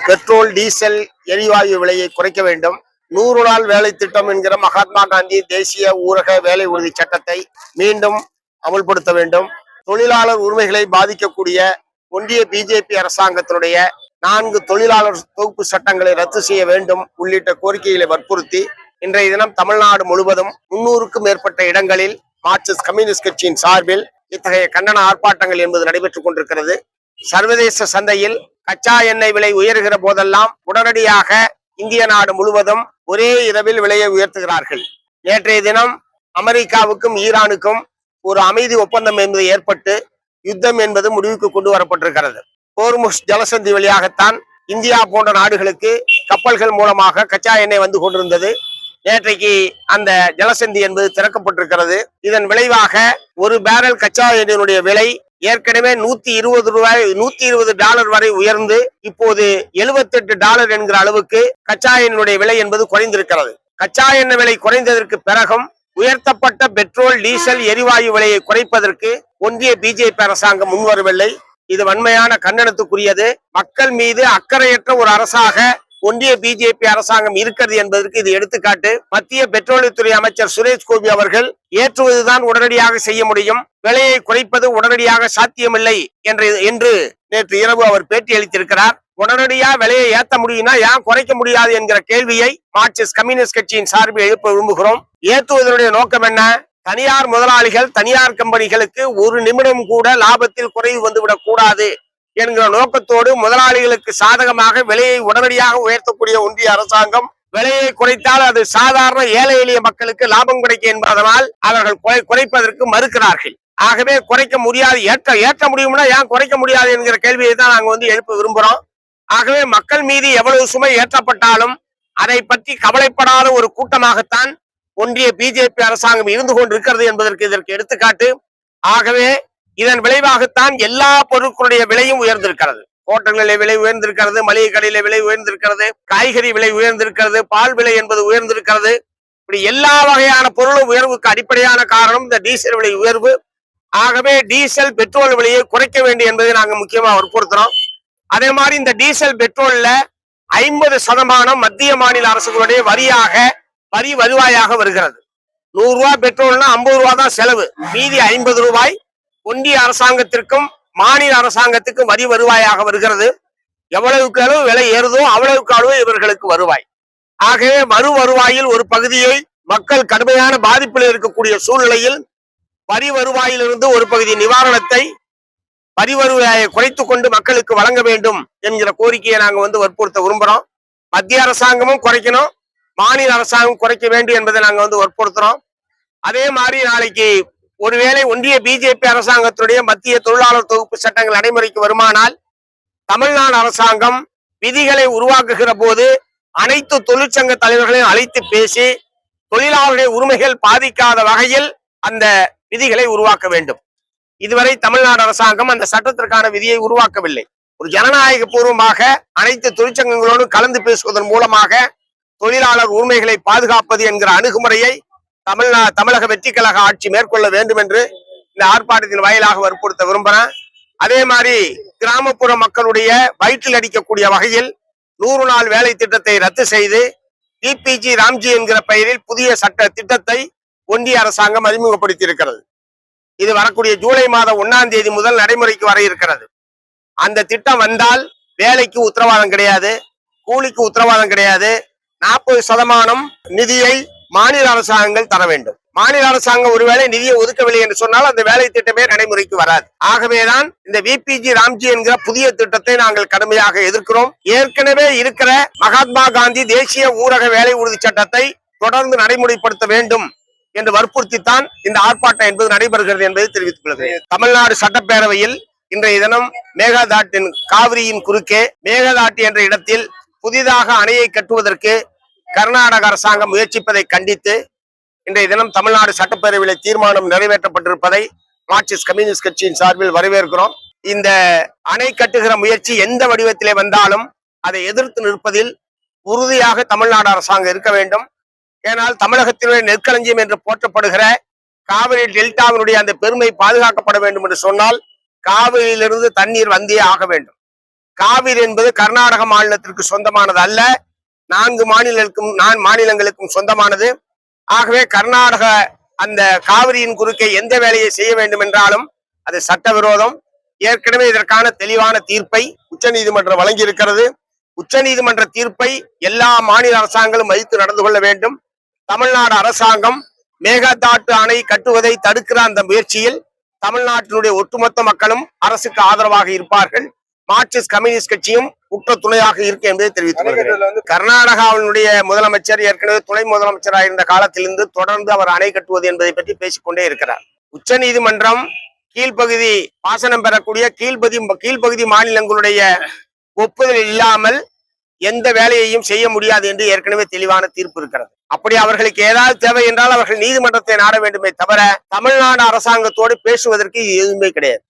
Petrol diesel எரிவாயு விலையை குறைக்க வேண்டும். 100 நாள் வேலை திட்டம் என்கிற மகாத்மா காந்தி தேசிய ஊரக வேலை உறுதி சட்டத்தை மீண்டும் அமுல்படுத்த வேண்டும். தொழிலாளர் உரிமைகளை பாதிக்கக்கூடிய ஒன்றிய பிஜேபி அரசாங்கத்தினுடைய 4 தொழிலாளர் தொகுப்பு சட்டங்களை ரத்து செய்ய வேண்டும் உள்ளிட்ட கோரிக்கைகளை வற்புறுத்தி இன்றைய தினம் தமிழ்நாடு முழுவதும் 300க்கும் மேற்பட்ட இடங்களில் மார்க்சிஸ்ட் கம்யூனிஸ்ட் கட்சியின் சார்பில் இத்தகைய கண்டன ஆர்ப்பாட்டங்கள் என்பது நடைபெற்றுக் கொண்டிருக்கிறது. சர்வதேச சந்தையில் கச்சா எண்ணெய் விலை உயர்கிற போதெல்லாம் உடனடியாக இந்திய நாடு முழுவதும் ஒரே இரவில் விலையை உயர்த்துகிறார்கள். நேற்றைய தினம் அமெரிக்காவுக்கும் ஈரானுக்கும் ஒரு அமைதி ஒப்பந்தம் என்பது ஏற்பட்டு யுத்தம் என்பது முடிவுக்கு கொண்டு வரப்பட்டிருக்கிறது. ஹோர்முஸ் ஜலசந்தி வழியாகத்தான் இந்தியா போன்ற நாடுகளுக்கு கப்பல்கள் மூலமாக கச்சா எண்ணெய் வந்து கொண்டிருந்தது. நேற்றைக்கு அந்த ஜலசந்தி என்பது திறக்கப்பட்டிருக்கிறது. இதன் விளைவாக ஒரு பேரல் கச்சா எண்ணெயினுடைய விலை ஏற்கனவே $120 வரை உயர்ந்து இப்போது $78 என்கிற அளவுக்கு கச்சா எண்ணெயுடைய விலை என்பது குறைந்திருக்கிறது. கச்சா எண்ணெய் விலை குறைந்ததற்கு பிறகும் உயர்த்தப்பட்ட பெட்ரோல் டீசல் எரிவாயு விலையை குறைப்பதற்கு ஒன்றிய பிஜேபி அரசாங்கம் முன்வரவில்லை. இது வன்மையான கண்டனத்துக்குரியது. மக்கள் மீது அக்கறையற்ற ஒரு அரசாக ஒன்றிய பிஜேபி அரசாங்கம் இருக்கிறது என்பதற்கு இது எடுத்துக்காட்டு. மத்திய பெட்ரோலியத்துறை அமைச்சர் சுரேஷ் கோபி அவர்கள் ஏற்றுவதுதான் உடனடியாக செய்ய முடியும், விலையை குறைப்பது உடனடியாக சாத்தியமில்லை என்று நேற்று இரவு அவர் பேட்டி அளித்திருக்கிறார். உடனடியா விலையை ஏற்ற முடியும்னா ஏன் குறைக்க முடியாது என்கிற கேள்வியை மார்க்சிஸ்ட் கம்யூனிஸ்ட் கட்சியின் சார்பில் எழுப்ப விரும்புகிறோம். ஏற்றுவதனுடைய நோக்கம் என்ன? தனியார் முதலாளிகள் தனியார் கம்பெனிகளுக்கு ஒரு நிமிடம் கூட லாபத்தில் குறைவு வந்துவிடக் கூடாது என்கிற நோக்கத்தோடு முதலாளிகளுக்கு சாதகமாக விலையை உடனடியாக உயர்த்தக்கூடிய ஒன்றிய அரசாங்கம் விலையை குறைத்தால் அது சாதாரண ஏழை எளிய மக்களுக்கு லாபம் கிடைக்கும் என்பதனால் அவர்கள் குறைப்பதற்கு மறுக்கிறார்கள். ஆகவே குறைக்க முடியாது, ஏற்ற முடியும்னா ஏன் குறைக்க முடியாது என்கிற கேள்வியை தான் நாங்க எழுப்ப விரும்புறோம். ஆகவே மக்கள் மீது எவ்வளவு சுமை ஏற்றப்பட்டாலும் அதை பற்றி கவலைப்படாத ஒரு கூட்டமாகத்தான் ஒன்றிய பிஜேபி அரசாங்கம் இருந்து கொண்டிருக்கிறது என்பதற்கு இதற்கு எடுத்துக்காட்டு. ஆகவே இதன் விளைவாகத்தான் எல்லா பொருட்களுடைய விலையும் உயர்ந்திருக்கிறது. ஹோட்டல்களிலே விலை உயர்ந்திருக்கிறது, மளிகை கடையில விலை உயர்ந்திருக்கிறது, காய்கறி விலை உயர்ந்திருக்கிறது, பால் விலை என்பது உயர்ந்திருக்கிறது. இப்படி எல்லா வகையான பொருளும் உயர்வுக்கு அடிப்படையான காரணம் இந்த டீசல் விலை உயர்வு. ஆகவே டீசல் பெட்ரோல் விலையை குறைக்க வேண்டும் என்பதை நாங்க முக்கியமா வற்புறுத்துறோம். அதே மாதிரி இந்த டீசல் பெட்ரோல்ல 50% மத்திய மாநில அரசுகளுடைய வரி வருவாயாக வருகிறது. 100 ரூபாய் பெட்ரோல்னா 50 ரூபாய் தான் செலவு, மீதி 50 ரூபாய் ஒன்றிய அரசாங்கத்திற்கும் மாநில அரசாங்கத்துக்கும் வரி வருவாயாக வருகிறது. எவ்வளவுக்கு அளவு விலை ஏறுதோ அவ்வளவுக்கு அளவு இவர்களுக்கு வருவாய். ஆகவே வருவாயில் ஒரு பகுதியை மக்கள் கடுமையான பாதிப்பில் இருக்கக்கூடிய சூழ்நிலையில் வரி வருவாயிலிருந்து ஒரு பகுதி நிவாரணத்தை வரி வருவாயை குறைத்துக் கொண்டு மக்களுக்கு வழங்க வேண்டும் என்கிற கோரிக்கையை நாங்க வற்புறுத்த விரும்புறோம். மத்திய அரசாங்கமும் குறைக்கணும், மாநில அரசாங்கம் குறைக்க வேண்டும் என்பதை நாங்க வற்புறுத்துறோம். அதே மாதிரி நாளைக்கு ஒருவேளை ஒன்றிய பிஜேபி அரசாங்கத்துடைய மத்திய தொழிலாளர் தொகுப்பு சட்டங்கள் நடைமுறைக்கு வருமானால் தமிழ்நாடு அரசாங்கம் விதிகளை உருவாக்குகிற போது அனைத்து தொழிற்சங்க தலைவர்களையும் அழைத்து பேசி தொழிலாளர்களுடைய உரிமைகள் பாதிக்காத வகையில் அந்த விதிகளை உருவாக்க வேண்டும். இதுவரை தமிழ்நாடு அரசாங்கம் அந்த சட்டத்திற்கான விதியை உருவாக்கவில்லை. ஒரு ஜனநாயக பூர்வமாக அனைத்து தொழிற்சங்கங்களோடு கலந்து பேசுவதன் மூலமாக தொழிலாளர் உரிமைகளை பாதுகாப்பது என்கிற அணுகுமுறையை தமிழக வெற்றி கழக ஆட்சி மேற்கொள்ள வேண்டும் என்று இந்த ஆர்ப்பாட்டத்தின் வாயிலாக வற்புறுத்த விரும்புறேன். அதே மாதிரி கிராமப்புற மக்களுடைய வயிற்றில் அடிக்கக்கூடிய வகையில் 100 நாள் வேலை திட்டத்தை ரத்து செய்து டிபிஜி ராம்ஜி என்கிற பெயரில் புதிய சட்ட திட்டத்தை ஒன்றிய அரசாங்கம் அறிமுகப்படுத்தி இருக்கிறது. இது வரக்கூடிய ஜூலை மாதம் 1ஆம் தேதி முதல் நடைமுறைக்கு வர இருக்கிறது. அந்த திட்டம் வந்தால் வேலைக்கு உத்தரவாதம் கிடையாது, கூலிக்கு உத்தரவாதம் கிடையாது. 40% நிதியை மாநில அரசாங்கங்கள் தர வேண்டும். மாநில அரசாங்கம் ஒருவேளை நிதியை ஒதுக்கவில்லை என்று சொன்னால் அந்த வேலை திட்டமே நடைமுறைக்கு வராது. ஆகவேதான் இந்த விபிஜி ராம்ஜி என்கிற புதிய திட்டத்தை நாங்கள் கடுமையாக எதிர்க்கிறோம். ஏற்கனவே இருக்கிற மகாத்மா காந்தி தேசிய ஊரக வேலை உறுதி சட்டத்தை தொடர்ந்து நடைமுறைப்படுத்த வேண்டும் என்று வற்புறுத்தித்தான் இந்த ஆர்ப்பாட்டம் என்பது நடைபெறுகிறது என்பதை தெரிவித்துக் கொள்கிறேன். தமிழ்நாடு சட்டப்பேரவையில் இன்றைய தினம் மேகதாட்டின் காவிரியின் குறுக்கே மேகதாட்டு என்ற இடத்தில் புதிதாக அணையை கட்டுவதற்கு கர்நாடக அரசாங்கம் முயற்சிப்பதை கண்டித்து இன்றைய தினம் தமிழ்நாடு சட்டப்பேரவையில் தீர்மானம் நிறைவேற்றப்பட்டிருப்பதை மார்க்சிஸ்ட் கம்யூனிஸ்ட் கட்சியின் சார்பில் வரவேற்கிறோம். இந்த அணை கட்டுகிற முயற்சி எந்த வடிவத்திலே வந்தாலும் அதை எதிர்த்து நிற்பதில் உறுதியாக தமிழ்நாடு அரசாங்கம் இருக்க வேண்டும். ஏனால் தமிழகத்தினுடைய நெற்களஞ்சியம் என்று போற்றப்படுகிற காவிரி டெல்டாவினுடைய அந்த பெருமை பாதுகாக்கப்பட வேண்டும் என்று சொன்னால் காவிரியிலிருந்து தண்ணீர் வந்தே ஆக வேண்டும். காவிரி என்பது கர்நாடக மாநிலத்திற்கு சொந்தமானது அல்ல, 4 மாநிலங்களுக்கும் சொந்தமானது. ஆகவே கர்நாடக அந்த காவிரியின் குறுக்கே எந்த வேலையை செய்ய வேண்டும் என்றாலும் அது சட்டவிரோதம். ஏற்கனவே இதற்கான தெளிவான தீர்ப்பை உச்சநீதிமன்றம் வழங்கி இருக்கிறது. உச்சநீதிமன்ற தீர்ப்பை எல்லா மாநில அரசாங்கங்களும் மதித்து நடந்து கொள்ள வேண்டும். தமிழ்நாடு அரசாங்கம் மேகதாட்டு அணை கட்டுவதை தடுக்கிற அந்த முயற்சியில் தமிழ்நாட்டினுடைய ஒட்டுமொத்த மக்களும் அரசுக்கு ஆதரவாக இருப்பார்கள். மார்க்சிஸ்ட் கம்யூனிஸ்ட் கட்சியும் குற்ற துணையாக இருக்கு என்பதை தெரிவித்துக் கொள்கிறேன். கர்நாடகாவினுடைய முதலமைச்சர் ஏற்கனவே துணை முதலமைச்சராக இருந்த காலத்திலிருந்து தொடர்ந்து அவர் அணை கட்டுவது என்பதை பற்றி பேசிக்கொண்டே இருக்கிறார். உச்சநீதிமன்றம் கீழ்ப்பகுதி பாசனம் பெறக்கூடிய கீழ்ப்பகுதி மாநிலங்களுடைய ஒப்புதல் இல்லாமல் எந்த வேலையையும் செய்ய முடியாது என்று ஏற்கனவே தெளிவான தீர்ப்பு இருக்கிறது. அப்படி அவர்களுக்கு ஏதாவது தேவை என்றால் அவர்கள் நீதிமன்றத்தை நாட வேண்டுமே தவிர தமிழ்நாடு அரசாங்கத்தோடு பேசுவதற்கு எதுவுமே கிடையாது.